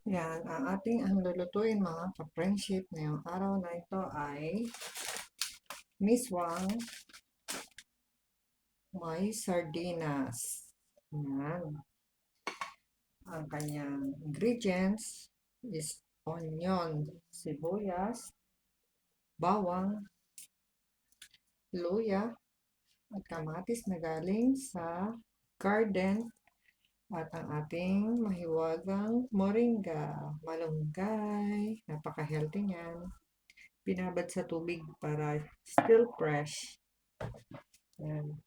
Yan, ang lulutuin mga ka-friendship ngayong araw na ito ay miswang may sardinas. Yan. Ang kanyang ingredients is onion, sibuyas, bawang, luya, at kamatis na galing sa garden at ang ating mahiwagang moringa, malunggay, napaka-healthy niyan. Binabad sa tubig para still fresh. Yan.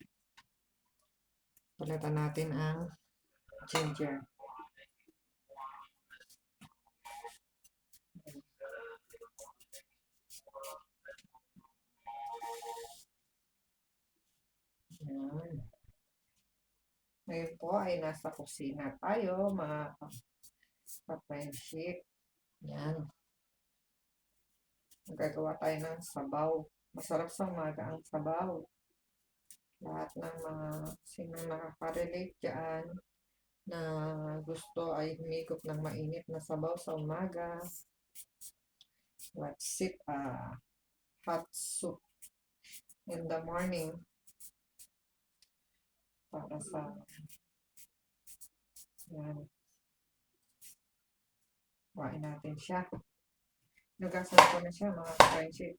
Palitan natin ang ginger. Yan. Ngayon po ay nasa kusina tayo, mga ka-friendship. Yan. Magagawa tayo ng sabaw. Masarap sa umaga ang sabaw. Lahat ng mga sino nakaka-relate dyan na gusto ay humigop ng mainit na sabaw sa umaga. Let's sip hot soup in the morning para sa yan. Kuhain natin siya. Nugasan ko na siya mga friendship.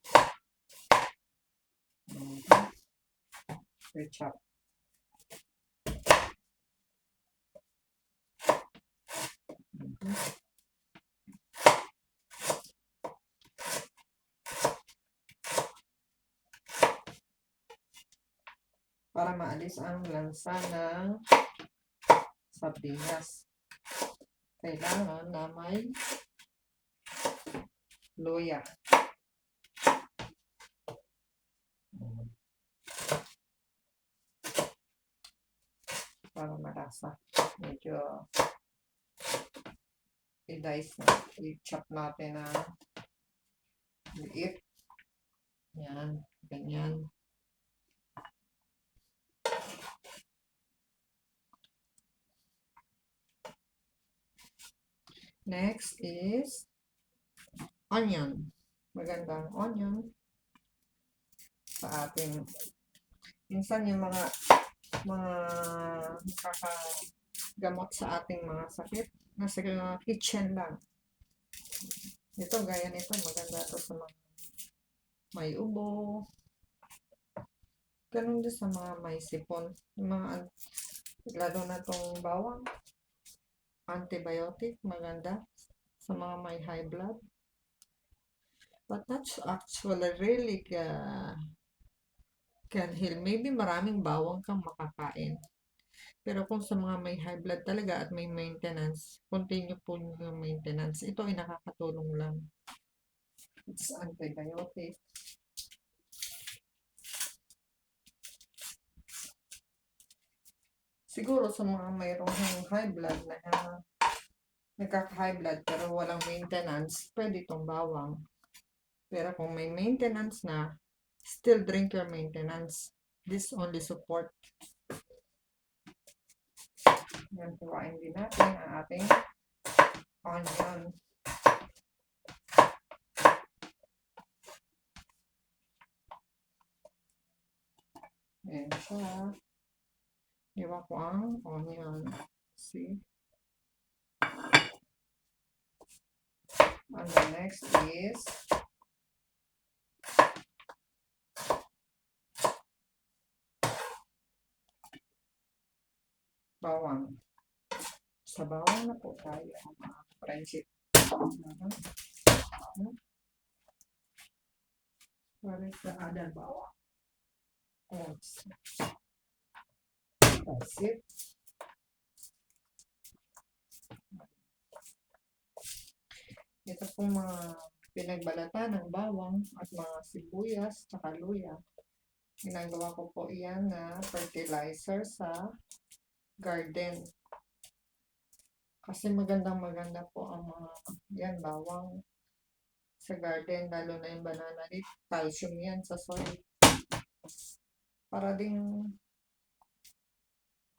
Ketchup. Para maalis ang lansa ng sardinas. Kailangan na may luya. Para malasa. Medyo i-dice na. I-chop natin na liit. Yan. Ganyan. Next is onion. Magandang onion sa ating minsan yung mga nakakagamot sa ating mga sakit nasa kitchen lang. Ito, gaya nito, maganda to sa mga may ubo. Ganun din sa mga may sipon. Yung mga, lalo na tong bawang, antibiotic, maganda sa mga may high blood. But that's actually really can heal. Maybe maraming bawang kang makakain. Pero kung sa mga may high blood talaga at may maintenance, continue po yung maintenance. Ito ay nakakatulong lang. It's antibiotic. Siguro sa mga mayroong high blood na nagkaka-high blood pero walang maintenance, pwede itong bawang. Pero kung may maintenance na, still drink your maintenance. This only support. Yan, kuhain din natin ang ating onion. Ayan siya. Iba ko ang onion. See? And the next is bawang. Sa bawang na po tayo ang mga friendship. Where is the other bawang? That's it. Ito po mga pinagbalatan ng bawang at mga sibuyas at luya. Ginagawa ko po iyan na fertilizer sa garden. Kasi magandang-maganda po ang mga yan, bawang sa garden, lalo na yung banana leaf. Calcium yan sa soil. Para ding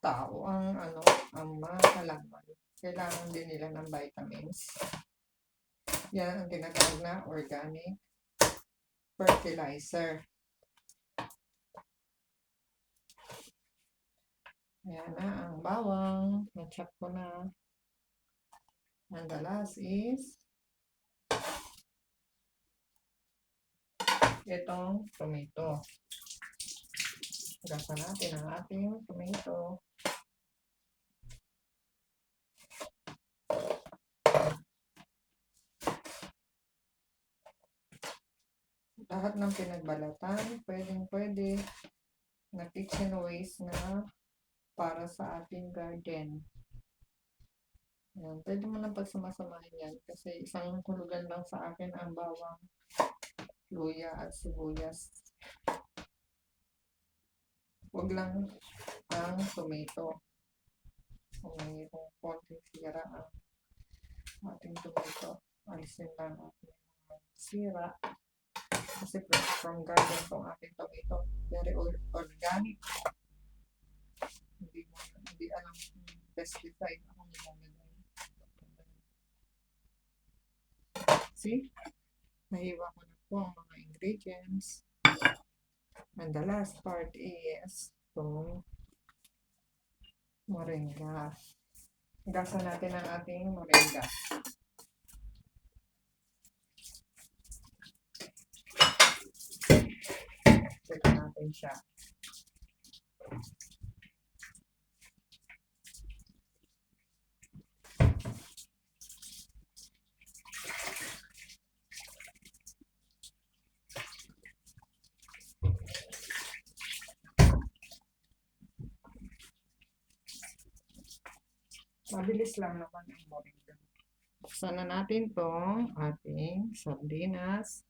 tao ang mga halaman. Kailangan din nila ng vitamins. Yan ang tinatawag na organic fertilizer. Ayan na ang bawang. Na-chop ko na. And the last is itong tomato. Gasa natin ang ating tomato. Lahat ng pinagbalatan, pwedeng-pwede na kitchen waste na para sa ating garden. Yan. Pwede mo nang pagsamasamahin yan kasi isang hulugan lang sa akin ang bawang, luya at sibuyas. Huwag lang ang tomato. Kung mayroong konting sira ang ating tomato, alisin lang ating sira. Kasi from garden itong ating tomato. Very organic. Hindi alam pesticide akong nilalagay. See? Nahiwa ko na po ang mga ingredients. And the last part is itong moringa. Gasa natin ang ating moringa. Check natin siya. Mabilis lang naman ang moringa. Buksan na natin itong ating sardinas.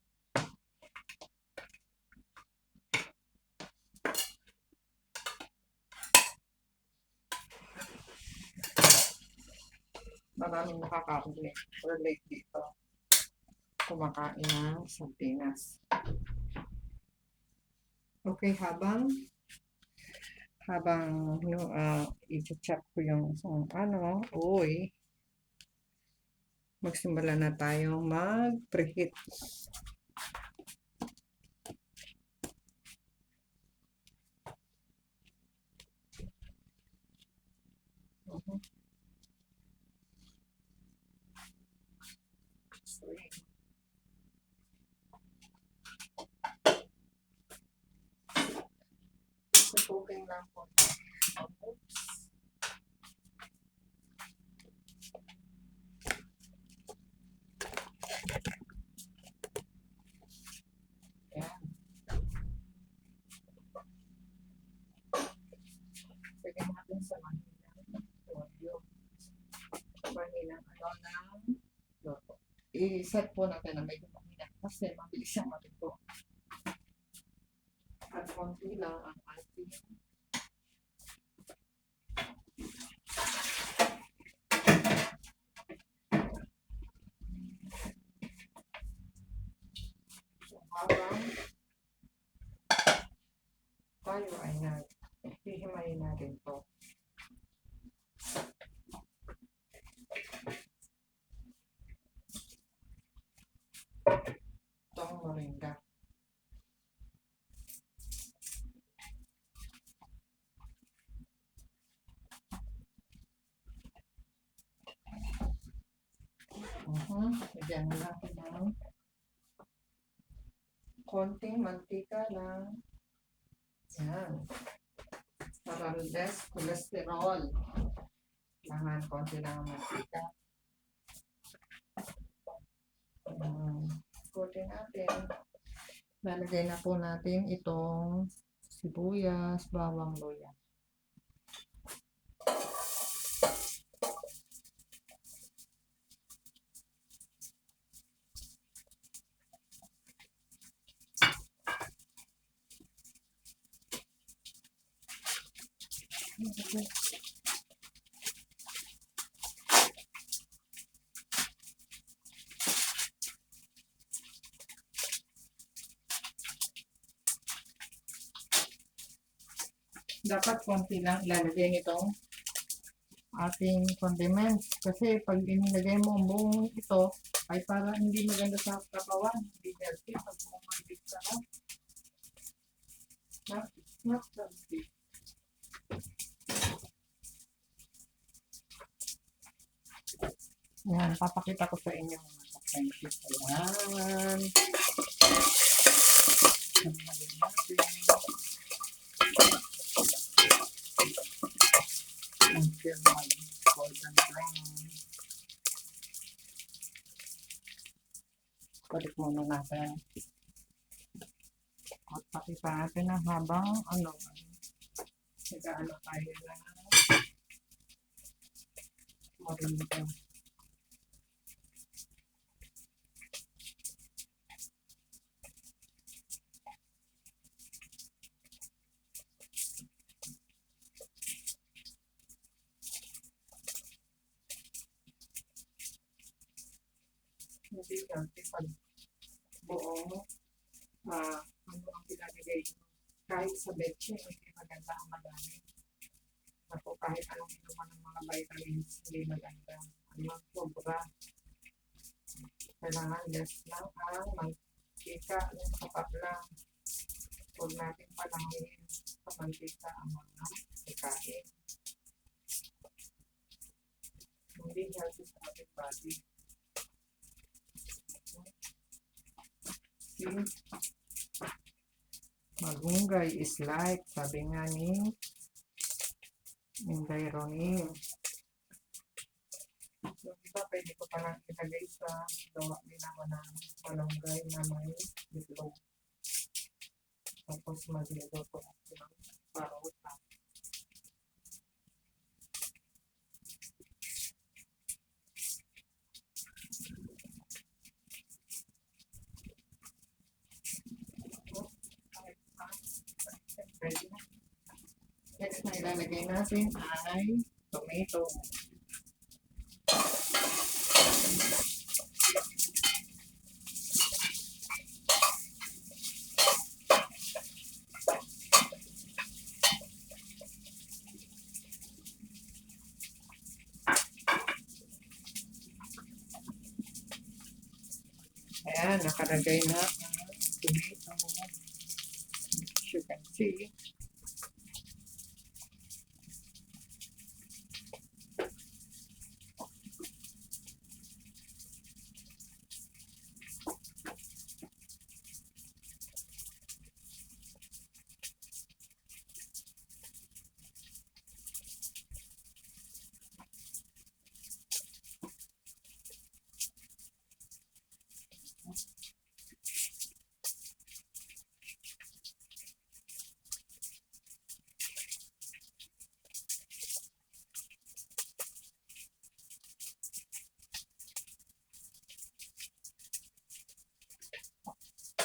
Maraming nakaka-relate dito. Kumakain ng sardinas. Okay, habang i-chop ko yung magsimula na tayo mag-preheat. Cooking lang po. Oops. Ayan. Pwede natin sa mahinang audio. Mahinang loto. I-set po natin na medyo mahina kasi mabilis siyang matuto. At konti lang ang ating habang tayo ay hihimayin natin ito. Itong moringa. Lagyan natin ng konting mantika lang. Yan. Para less cholesterol. Kailangan konti lang ang mantika. Konti natin. Lalagay na po natin itong sibuyas, bawang, luya. dapat konti lang ilalagay nitong ating condiments. Kasi pag inilagay mo ang buong ito, ay para hindi maganda sa katawan. Hindi healthy pag bumalik ka. Not healthy. Yan, papakita ko sa inyo mga ka-friendship. Ayan. Natin. Until mag-golden brown. Balik muna natin. At pakita natin na habang nag-ano tayo na moringa. Hindi kasi pag buong ano ang pinagagay nyo. Kahit sa betche, hindi maganda ang madami. Ako kahit anong inuman ng mga vitamins, hindi maganda. Ano, sobra. Kailangan less lang ang mantika, yung sapat lang. Huwag natin palangin sa mantika ang mga pagkain. Hindi healthy sa ating body. See? Magunggay is like, sabi nga ni Inday Ronil. So, iba pwede ko palang ilagay sa gawa nila ng malunggay na may itlog. Tapos magluto ko ng parota. Next na ilalagay natin ay tomato. Ayan, nakalagay na ang tomato. As you can see.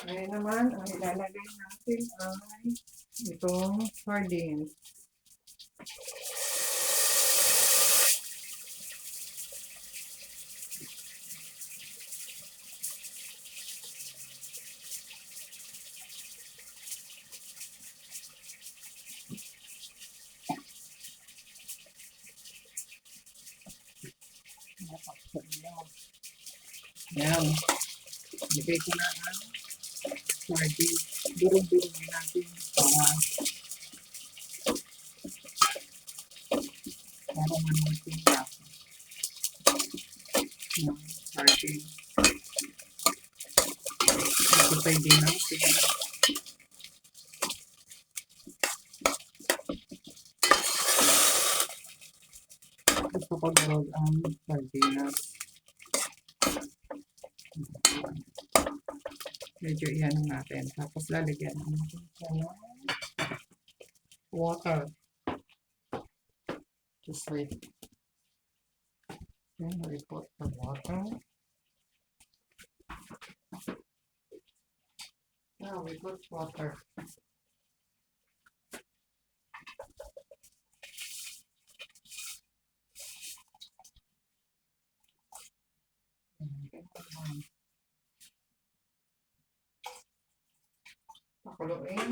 Ngayon naman, ang ilalagay natin ay itong sardines. Yan. Ibigay ko na ang sardines. Durong-durong natin para manutin lasa ng sardines. Ito pwede natin. Gusto ko durog ang sardinas. Medyo iyan natin. Tapos lalagyan natin ng water. Just wait. Then we put the water. Now we put water. Pakuluin.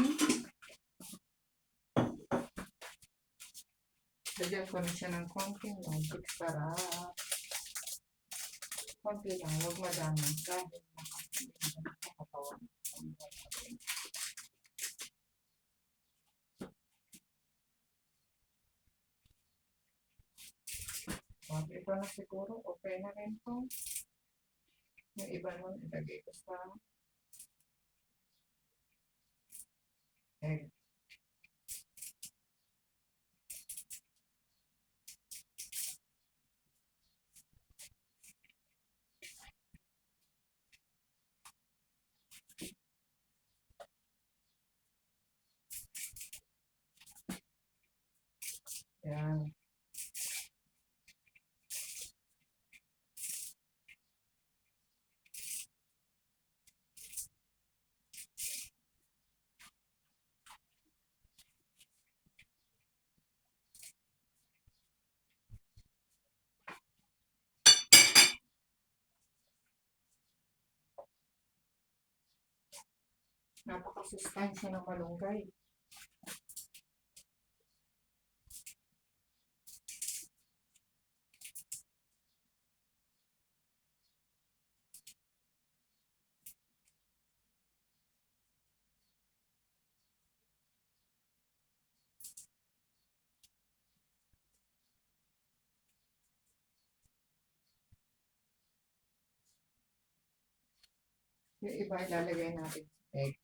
Lagyan ko na siya ng konting magic sarap. Konti lang, huwag madami. Dahil nakakatawan. Ito na siguro, okay na rin to. Yung iba nun, ilagay ko sa egg. Yan. Napakasustansya ng malunggay. Yung iba ilalagay natin sa egg.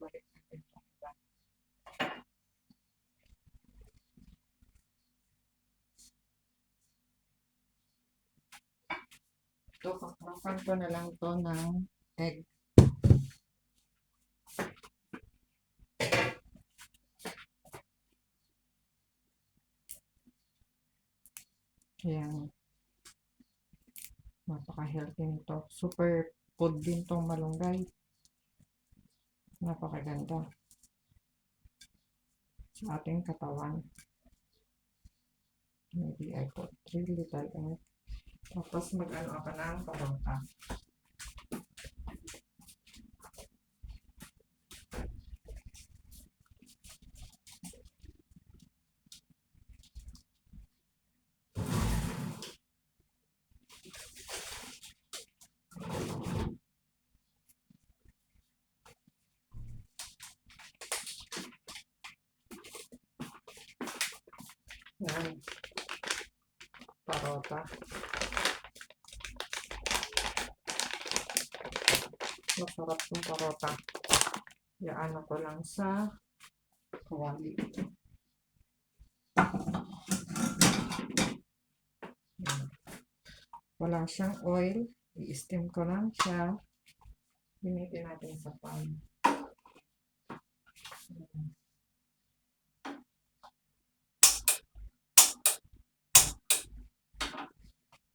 Balik natin sa iba. Ito, kakarapan ko na lang to ng egg. Ayan. Napaka-healthy nito. Super food din tong malunggay. Napakaganda sa ating katawan. Maybe I put 3 little egg. Tapos mag-ano ako ng paronta. Yan. Parota. Masarap yung parota. Yaano ko lang sa kawali. Yan. Wala siyang oil. I-steam ko lang siya. Binitin natin sa pan.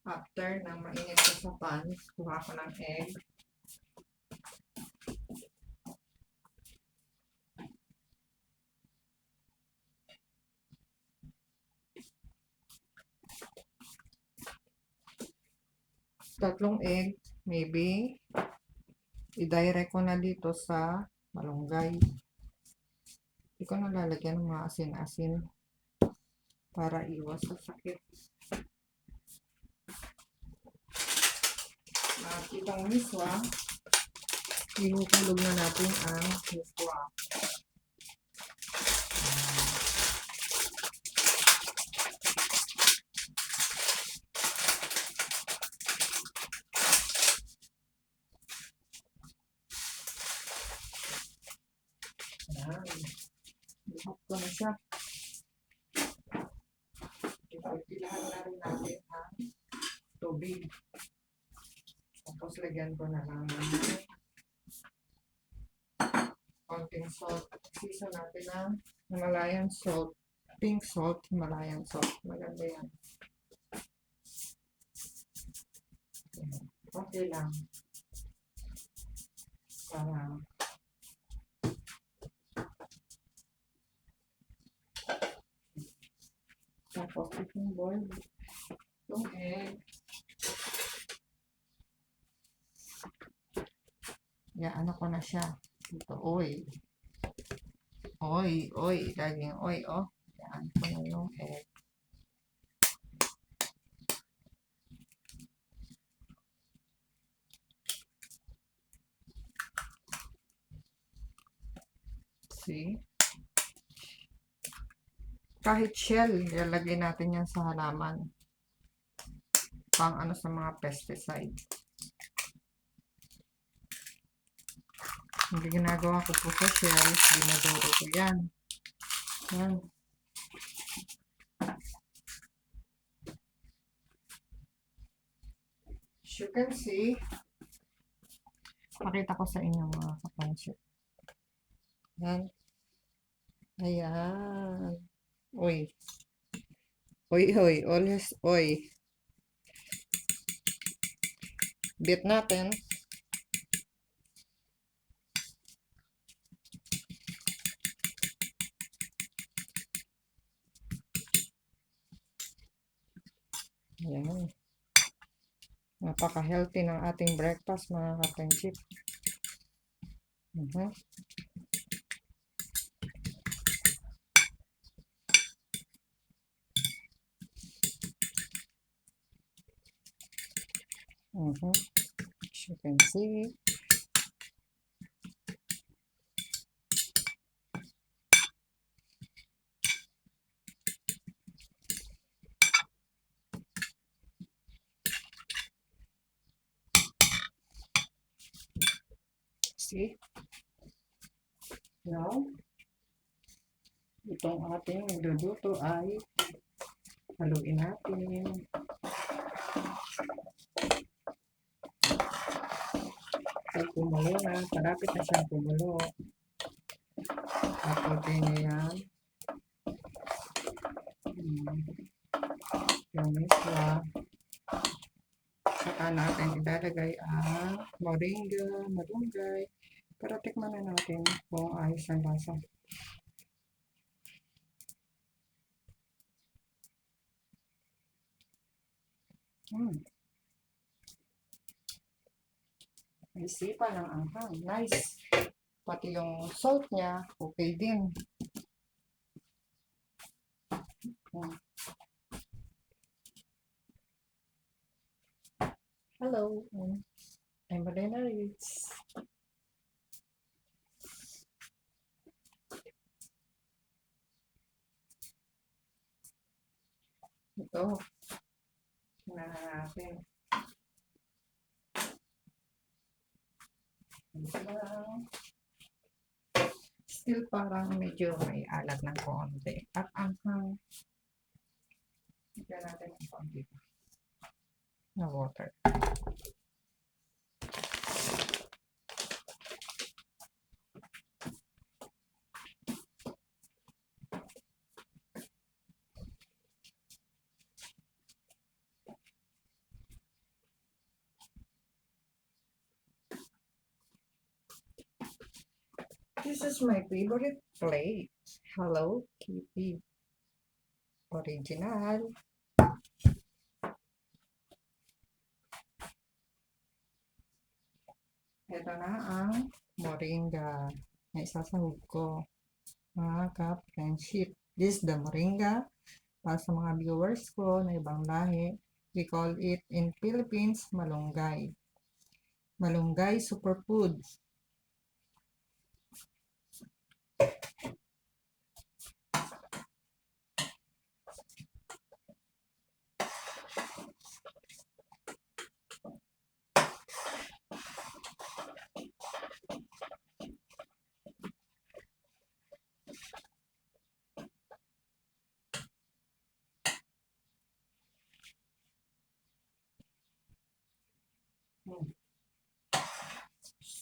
After na mainit ko sa pan, kuha ko ng egg. Tatlong egg, maybe. I-direct ko na dito sa malunggay. Hindi ko na lalagyan ng mga asin-asin para iwas sa sakit. At itong miswa, ihuhulog na natin ang miswa. Ayan. Ihap ko na siya. Ilahan na rin natin ang tubig. Tapos lagyan ko na lang ng konting salt. Season natin ng Himalayan salt. Pink salt, Himalayan salt. Maganda yan. Okay lang. Para tapos itong boil. Itong egg. Ano ko na siya. Ito, oy. Oy. Laging oy, oh. Yan ko na yung egg. See? Kahit shell, ilalagay natin yan sa halaman. Pang ano sa mga pesticide. Hindi ginagawa ko po sa shell, dinaduro ko yan. Yan. As you can see, pakita ko sa inyo mga kapansit. Yan. Ayan. Oy. Oy. Always oy. Beat natin. Ayan. Napaka-healthy ng ating breakfast, mga kapansit. As you can see. See? Now, itong ating niluto ay haluin natin. Pag kumulo na, parapit na siyang kumulo. Apotin niya yan. Yung miswa. Saka natin ilalagay ang moringa, malunggay. Para tikman na natin kung ayos ang lasa. Isipan ng anghang. Nice. Pati yung salt niya, okay din. Hello. I'm Malena Ritz. Ito. Na natin. Still parang medyo may alat ng konti. At anghang. Tignan natin ang konti na water. This is my favorite plate. Hello Kitty. Original. Ito na ang moringa na isasahog ko, mga ka-friendship. This is the moringa. Para sa mga viewers ko na ibang lahi, we call it in Philippines, malunggay. Malunggay superfood.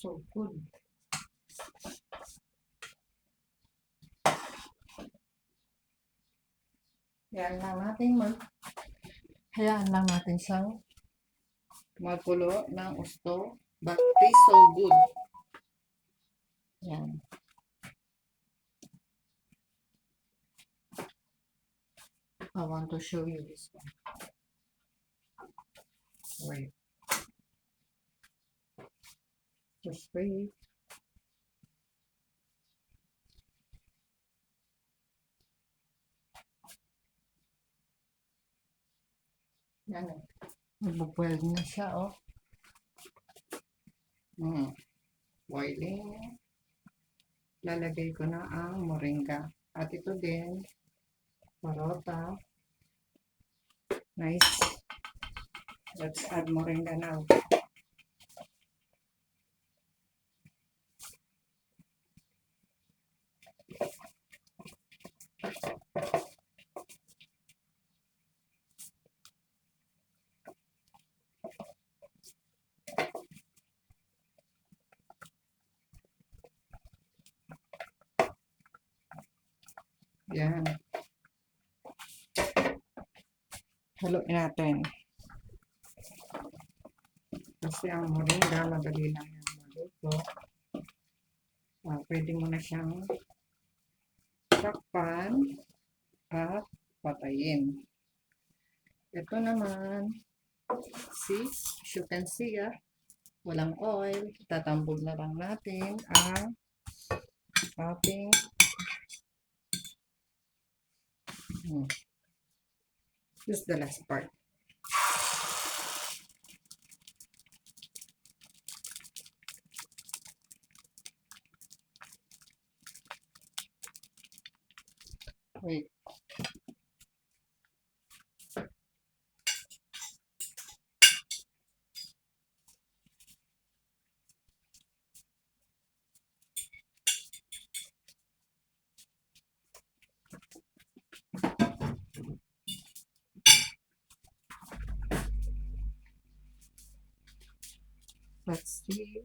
So good. Hayaan lang natin siyang Magulo ng gusto, but tastes so good. Yan. I want to show you this one. Wait. Just wait. Yan eh. Nagbo-boil na siya, oh. Boiling. Lalagay ko na ang moringa. At ito din, parota. Nice. Let's add moringa now. Yan. Haluin natin. Kasi ang moringa, madali lang yan maluto. Pwede mo na siyang takpan at patayin. Ito naman, see, as you can see, walang oil. Tatambog na lang natin ang ating this is the last part. Wait. Let's see.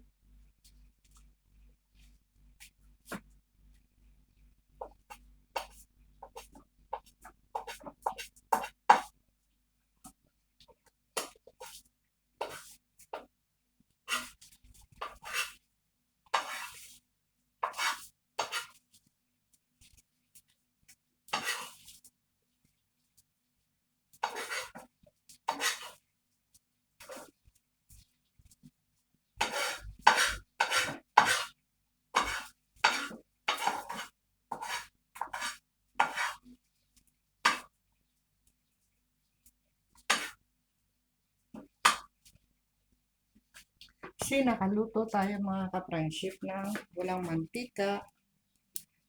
Kasi nakaluto tayo mga ka-friendship na walang mantika,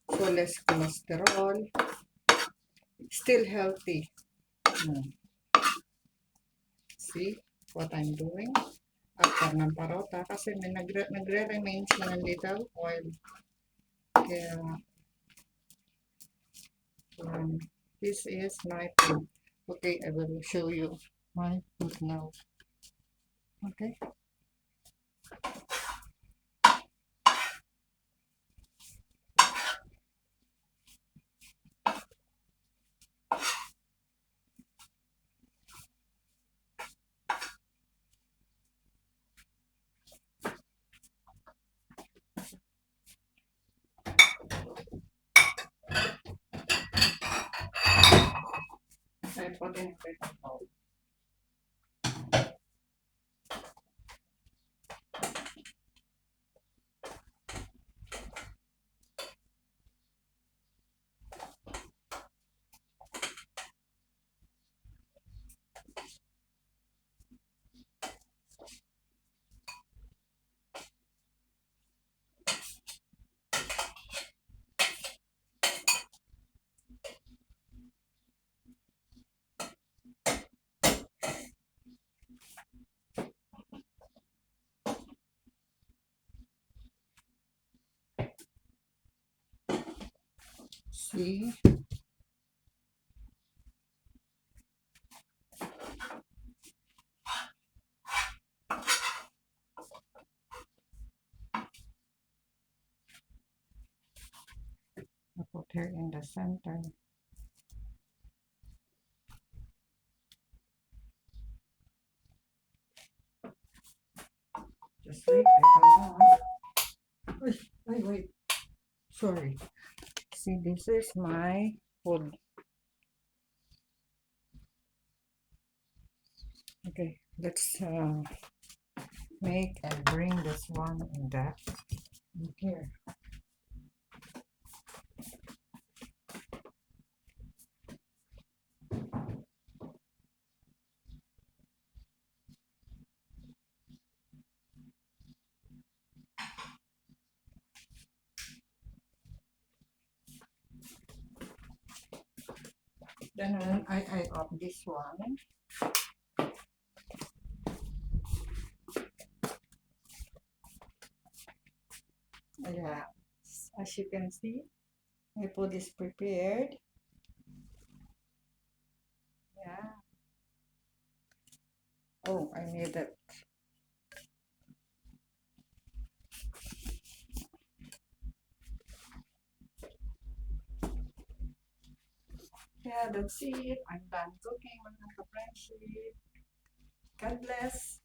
so less cholesterol, still healthy. See what I'm doing? After ng parota, kasi may nagre-remain siya ng little oil. Kaya, this is my food. Okay, I will show you my food now. Okay. I put in a bowl. See? I put her in the center. Sorry. See, this is my food. Okay, let's make and bring this one in that in here. Then I off this one. Yeah, as you can see, my food is prepared. Yeah. Oh, I need it. Yeah, that's it. I'm done cooking, mga ka-friendship. God bless.